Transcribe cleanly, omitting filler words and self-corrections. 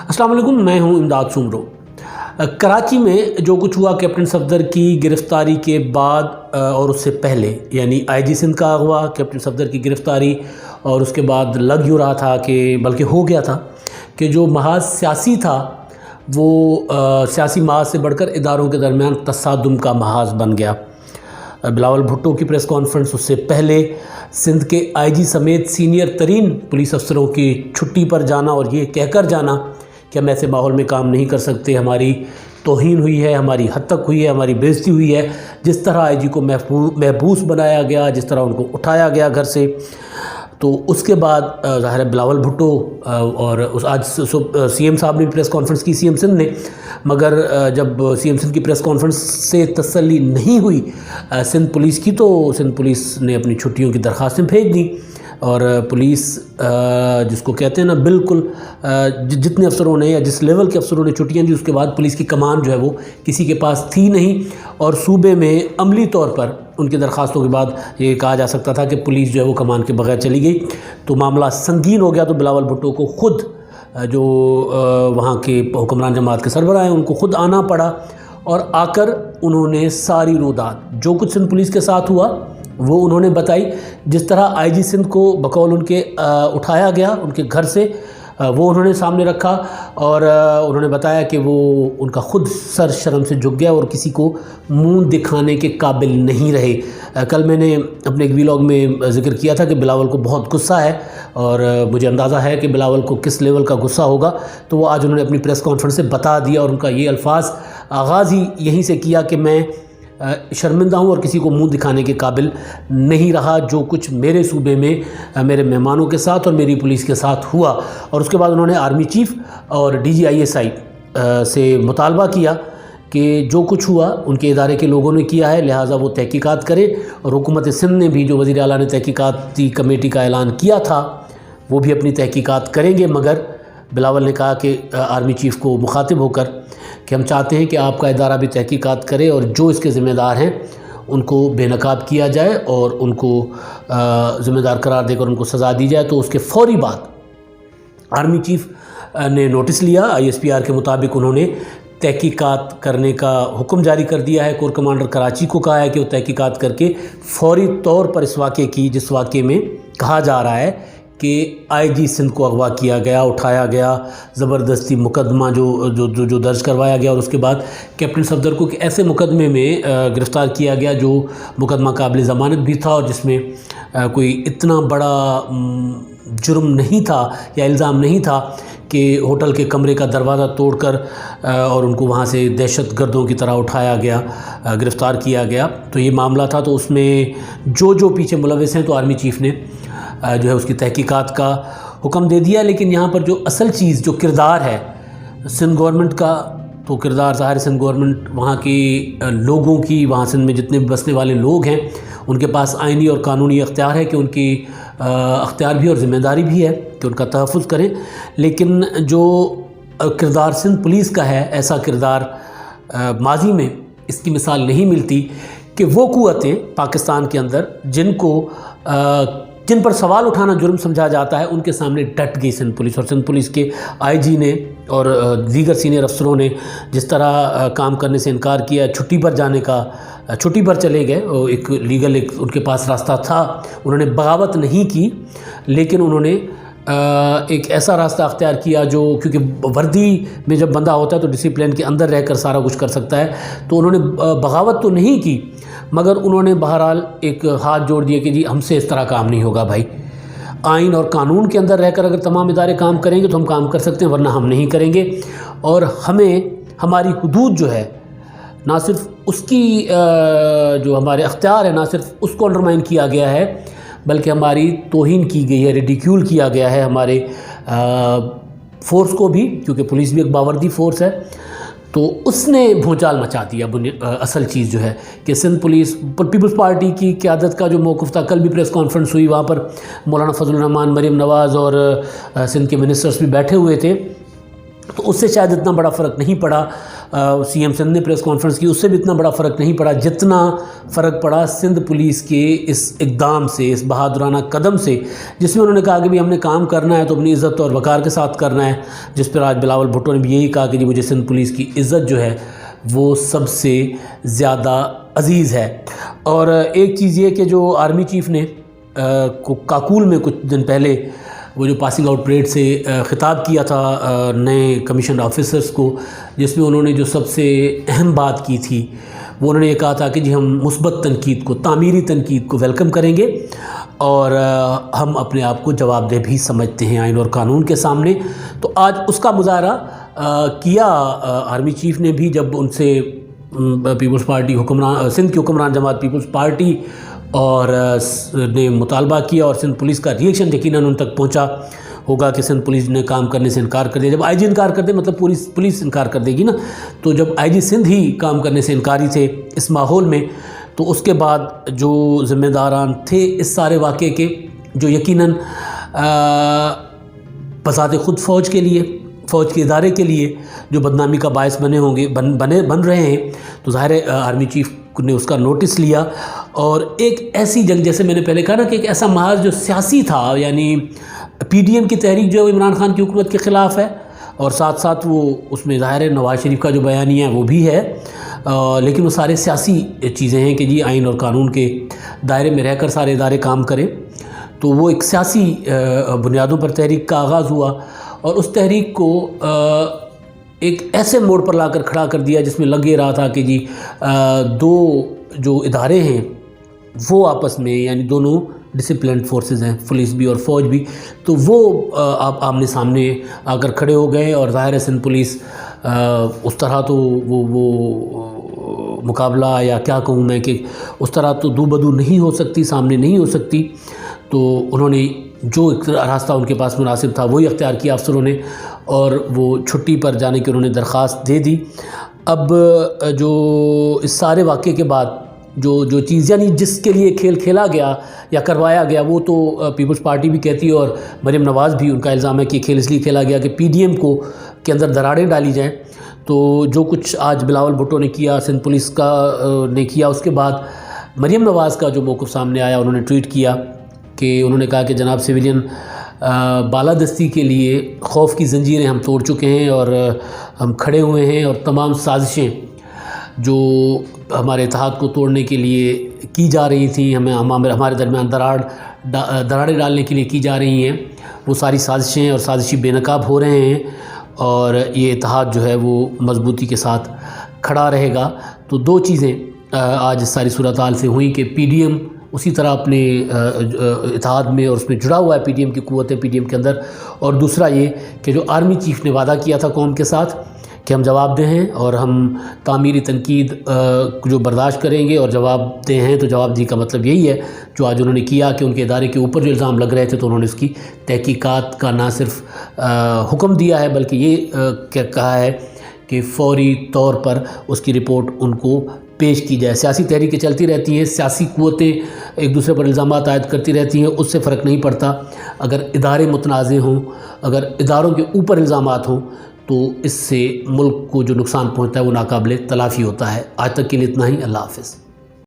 अस्सलाम वालेकुम, मैं हूं इमदाद सुमरो। कराची में जो कुछ हुआ कैप्टन सफदर की गिरफ़्तारी के बाद और उससे पहले, यानी आईजी सिंध का अगवा, कैप्टन सफदर की गिरफ़्तारी और उसके बाद लग यूँ रहा था कि बल्कि हो गया था कि जो महाज सियासी था वो सियासी महाज से बढ़कर इदारों के दरमियान तसादुम का महाज बन गया। बिलावल भुट्टो की प्रेस कॉन्फ्रेंस, उससे पहले सिंध के आईजी समेत सीनियर तरीन पुलिस अफसरों की छुट्टी पर जाना और ये कहकर जाना कि हम ऐसे माहौल में काम नहीं कर सकते, हमारी तौहीन हुई है, हमारी हद तक हुई है, हमारी बेइज्जती हुई है। जिस तरह आईजी को महबूस बनाया गया, जिस तरह उनको उठाया गया घर से, तो उसके बाद ज़ाहिर है बिलावल भुट्टो और आज सीएम साहब ने भी प्रेस कॉन्फ्रेंस की, सीएम सिंध ने, मगर जब सीएम सिंध की प्रेस कॉन्फ्रेंस से तसल्ली नहीं हुई सिंध पुलिस की, तो सिंध पुलिस ने अपनी छुट्टियों की दरख्वास्तें भेज दी। और पुलिस जिसको कहते हैं ना, बिल्कुल जितने अफसरों ने या जिस लेवल के अफसरों ने छुट्टियां दी, उसके बाद पुलिस की कमान जो है वो किसी के पास थी नहीं। और सूबे में अमली तौर पर उनकी दरख्वास्तों के बाद ये कहा जा सकता था कि पुलिस जो है वो कमान के बगैर चली गई, तो मामला संगीन हो गया। तो बिलावल भुट्टो को ख़ुद जो वहाँ के हुक्मरान जमात के सरबराह हैं उनको ख़ुद आना पड़ा और आकर उन्होंने सारी रोदात जो कुछ सिंध पुलिस के साथ हुआ वो उन्होंने बताई। जिस तरह आईजी सिंध को बकौल उनके उठाया गया उनके घर से, वो उन्होंने सामने रखा और उन्होंने बताया कि वो उनका ख़ुद सर शर्म से झुक गया और किसी को मुंह दिखाने के काबिल नहीं रहे। कल मैंने अपने एक व्लॉग में ज़िक्र किया था कि बिलावल को बहुत गुस्सा है और मुझे अंदाज़ा है कि बिलावल को किस लेवल का गुस्सा होगा, तो वो आज उन्होंने अपनी प्रेस कॉन्फ्रेंस से बता दिया और उनका ये अल्फाज आगाज़ ही यहीं से किया कि मैं शर्मिंदा हूँ और किसी को मुंह दिखाने के काबिल नहीं रहा जो कुछ मेरे सूबे में मेरे मेहमानों के साथ और मेरी पुलिस के साथ हुआ। और उसके बाद उन्होंने आर्मी चीफ़ और DGISI से मुतालबा किया कि जो कुछ हुआ उनके इदारे के लोगों ने किया है, लिहाजा वो तहकीकात करें। और हुकूमत सिंध ने भी, जो वज़ीर आला ने तहकीकाती कमेटी का ऐलान किया था, वो भी अपनी तहकीकात करेंगे। मगर बिलावल ने कहा कि आर्मी चीफ़ को मुखातिब होकर कि हम चाहते हैं कि आपका इदारा भी तहकीकात करे और जो इसके ज़िम्मेदार हैं उनको बेनकाब किया जाए और उनको ज़िम्मेदार करार देकर उनको सज़ा दी जाए। तो उसके फ़ौरी बाद आर्मी चीफ़ ने नोटिस लिया। ISPR के मुताबिक उन्होंने तहकीकात करने का हुक्म जारी कर दिया है। कोर कमांडर कराची को कहा है कि वो तहकीकात करके फ़ौरी तौर पर इस वाक़े की, जिस वाक़े में कहा जा रहा है कि आईजी सिंध को अगवा किया गया, उठाया गया, ज़बरदस्ती मुकदमा जो दर्ज करवाया गया और उसके बाद कैप्टन सफदर को ऐसे मुकदमे में गिरफ़्तार किया गया जो मुकदमा काबिल ज़मानत भी था और जिसमें कोई इतना बड़ा जुर्म नहीं था या इल्ज़ाम नहीं था कि होटल के कमरे का दरवाज़ा तोड़कर और उनको वहाँ से दहशत गर्दों की तरह उठाया गया, गिरफ़्तार किया गया। तो ये मामला था। तो उसमें जो पीछे मुलविस हैं, तो आर्मी चीफ़ ने जो है उसकी तहकीकात का हुक्म दे दिया। लेकिन यहाँ पर जो असल चीज़, जो किरदार है सिंध गवर्नमेंट का, तो किरदार ज़ाहिर सिंध गवर्नमेंट वहाँ के लोगों की, वहाँ सिंध में जितने बसने वाले लोग हैं उनके पास आइनी और कानूनी अख्तियार है कि उनकी अख्तियार भी और ज़िम्मेदारी भी है कि उनका तहफ़्फ़ुज़ करें। लेकिन जो किरदार सिंध पुलिस का है, ऐसा किरदार माजी में इसकी मिसाल नहीं मिलती कि वो क़ुव्वतें पाकिस्तान के अंदर जिन पर सवाल उठाना जुर्म समझा जाता है, उनके सामने डट गई सिंध पुलिस। और सिंध पुलिस के आईजी ने और दीगर सीनियर अफसरों ने जिस तरह काम करने से इनकार किया, छुट्टी पर जाने का, छुट्टी पर चले गए, एक लीगल एक उनके पास रास्ता था, उन्होंने बगावत नहीं की, लेकिन उन्होंने एक ऐसा रास्ता अख्तियार किया जो, क्योंकि वर्दी में जब बंदा होता है तो डिसिप्लिन के अंदर रहकर सारा कुछ कर सकता है, तो उन्होंने बगावत तो नहीं की, मगर उन्होंने बहरहाल एक हाथ जोड़ दिए कि जी हमसे इस तरह काम नहीं होगा भाई। आइन और कानून के अंदर रहकर अगर तमाम इदारे काम करेंगे तो हम काम कर सकते हैं, वरना हम नहीं करेंगे। और हमें हमारी हुदूद जो है, ना सिर्फ उसकी जो हमारे अख्तियार है, ना सिर्फ उसको अंडरमाइन किया गया है, बल्कि हमारी तौहीन की गई है, रिडिक्यूल किया गया है हमारे फ़ोर्स को भी, क्योंकि पुलिस भी एक बावर्दी फ़ोर्स है। तो उसने भूचाल मचा दिया। असल चीज़ जो है कि सिंध पुलिस, पीपल्स पार्टी की क़यादत का जो मौक़िफ़ था, कल भी प्रेस कॉन्फ्रेंस हुई, वहाँ पर मौलाना फजलुर रहमान, मरीम नवाज़ और सिंध के मिनिस्टर्स भी बैठे हुए थे, तो उससे शायद इतना बड़ा फ़र्क नहीं पड़ा। CM سندھ نے پریس کانفرنس کی، اس سے بھی اتنا بڑا فرق نہیں پڑا جتنا فرق پڑا سندھ پولیس کے اس اقدام سے، اس بہادرانہ قدم سے، جس میں انہوں نے کہا کہ بھی ہم نے کام کرنا ہے تو اپنی عزت اور وقار کے ساتھ کرنا ہے، جس پر آج بلاول بھٹو نے بھی یہی کہا کہ جی مجھے سندھ پولیس کی عزت جو ہے وہ سب سے زیادہ عزیز ہے۔ اور ایک چیز یہ کہ جو آرمی چیف نے کاکول میں کچھ دن پہلے وہ جو پاسنگ آؤٹ پریڈ سے خطاب کیا تھا نئے کمیشنڈ آفیسرز کو، جس میں انہوں نے جو سب سے اہم بات کی تھی وہ انہوں نے یہ کہا تھا کہ جی ہم مثبت تنقید کو، تعمیری تنقید کو ویلکم کریں گے اور ہم اپنے آپ کو جواب دہ بھی سمجھتے ہیں آئین اور قانون کے سامنے۔ تو آج اس کا مظاہرہ کیا آرمی چیف نے بھی، جب ان سے پیپلز پارٹی سندھ کی حکمران جماعت پیپلز پارٹی اور نے مطالبہ کیا، اور سندھ پولیس کا ریئیکشن یقیناً ان تک پہنچا ہوگا کہ سندھ پولیس نے کام کرنے سے انکار کر دیا۔ جب IG انکار کر دے مطلب پولیس انکار کر دے گی نا، تو جب IG سندھ ہی کام کرنے سے انکاری تھے اس ماحول میں، تو اس کے بعد جو ذمہ داران تھے اس سارے واقعے کے، جو یقیناً بذات خود فوج کے ادارے کے لیے جو بدنامی کا باعث بن رہے ہیں، تو ظاہر ہے آرمی چیف نے اس کا نوٹس لیا، اور ایک ایسی جنگ، جیسے میں نے پہلے کہا نا کہ ایک ایسا محاذ جو سیاسی تھا، یعنی PDM کی تحریک جو عمران خان کی حکومت کے خلاف ہے، اور ساتھ ساتھ وہ اس میں ظاہر ہے نواز شریف کا جو بیانیہ ہے وہ بھی ہے، لیکن وہ سارے سیاسی چیزیں ہیں کہ جی آئین اور قانون کے دائرے میں رہ کر سارے ادارے کام کریں۔ تو وہ ایک سیاسی بنیادوں پر تحریک کا آغاز ہوا، اور اس تحریک کو ایک ایسے موڑ پر لا کر کھڑا کر دیا جس میں لگ یہ رہا تھا کہ جی دو جو ادارے ہیں وہ آپس میں، یعنی دونوں ڈسپلنڈ فورسز ہیں، پولیس بھی اور فوج بھی، تو وہ آپ آمنے سامنے آ کر کھڑے ہو گئے، اور ظاہر ہے سندھ پولیس اس طرح تو وہ مقابلہ، یا کیا کہوں میں کہ اس طرح تو دو بدو نہیں ہو سکتی، سامنے نہیں ہو سکتی، تو انہوں نے جو راستہ ان کے پاس مناسب تھا وہی اختیار کیا افسروں نے، اور وہ چھٹی پر جانے کی انہوں نے درخواست دے دی۔ اب جو اس سارے واقعے کے بعد جو چیز، یعنی جس کے لیے کھیل کھیلا گیا یا کروایا گیا، وہ تو پیپلز پارٹی بھی کہتی ہے، اور مریم نواز بھی، ان کا الزام ہے کہ کھیل اس لیے کھیلا گیا کہ PDM کے اندر دراڑیں ڈالی جائیں۔ تو جو کچھ آج بلاول بھٹو نے کیا، سندھ پولیس کا نے کیا، اس کے بعد مریم نواز کا جو موقف سامنے آیا، انہوں نے ٹویٹ کیا کہ انہوں نے کہا کہ جناب سویلین بالادستی کے لیے خوف کی زنجیریں ہم توڑ چکے ہیں، اور ہم کھڑے ہوئے ہیں، اور تمام سازشیں جو ہمارے اتحاد کو توڑنے کے لیے کی جا رہی تھیں، ہمارے درمیان دراڑیں ڈالنے کے لیے کی جا رہی ہیں، وہ ساری سازشیں اور سازشی بے نقاب ہو رہے ہیں، اور یہ اتحاد جو ہے وہ مضبوطی کے ساتھ کھڑا رہے گا۔ تو دو چیزیں آج اس ساری صورتحال سے ہوئیں کہ PDM اسی طرح اپنے اتحاد میں اور اس میں جڑا ہوا ہے، PDM کی قوتیں PDM کے اندر، اور دوسرا یہ کہ جو آرمی چیف نے وعدہ کیا تھا قوم کے ساتھ کہ ہم جواب دہ ہیں، اور ہم تعمیری تنقید جو برداشت کریں گے، اور جواب دہ ہیں، تو جواب دی کا مطلب یہی ہے جو آج انہوں نے کیا کہ ان کے ادارے کے اوپر جو الزام لگ رہے تھے، تو انہوں نے اس کی تحقیقات کا نہ صرف حکم دیا ہے بلکہ یہ کہا ہے کہ فوری طور پر اس کی رپورٹ ان کو پیش کی جائے۔ سیاسی تحریکیں چلتی رہتی ہیں، سیاسی قوتیں ایک دوسرے پر الزامات عائد کرتی رہتی ہیں، اس سے فرق نہیں پڑتا۔ اگر ادارے متنازع ہوں، اگر اداروں کے اوپر الزامات ہوں، تو اس سے ملک کو جو نقصان پہنچتا ہے وہ ناقابل تلافی ہوتا ہے۔ آج تک کے لیے اتنا ہی، اللہ حافظ۔